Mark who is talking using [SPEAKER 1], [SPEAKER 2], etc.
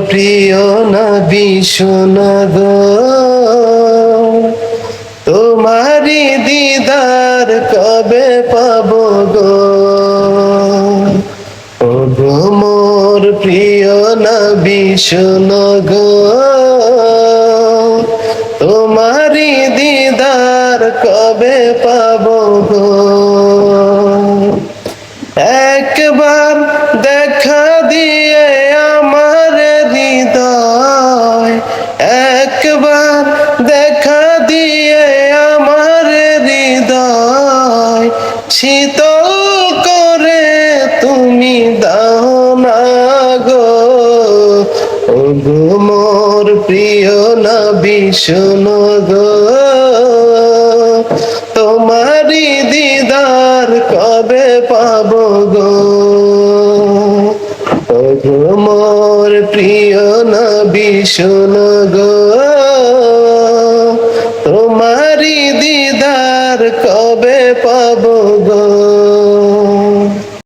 [SPEAKER 1] প্রিয় নবী শোনা গো, তোমারি দিদার কবে পাবো গো। ও গো মোর প্রিয় নবী শোনো গো, তোমারি দিদার কবে পাবো গো। একবার দেখা দিয়ে আমার হৃদয়, একবার দেখা দিয়ে আমার হৃদয় শীতল করে তুমি দাও না গো। ও গো মোর প্রিয় নবী শোনো গো, তোমারি দিদার কবে পাবো গো। ও গো মোর প্রিয় নবী শোনো গো, তোমারি দিদার কবে পাবো গো।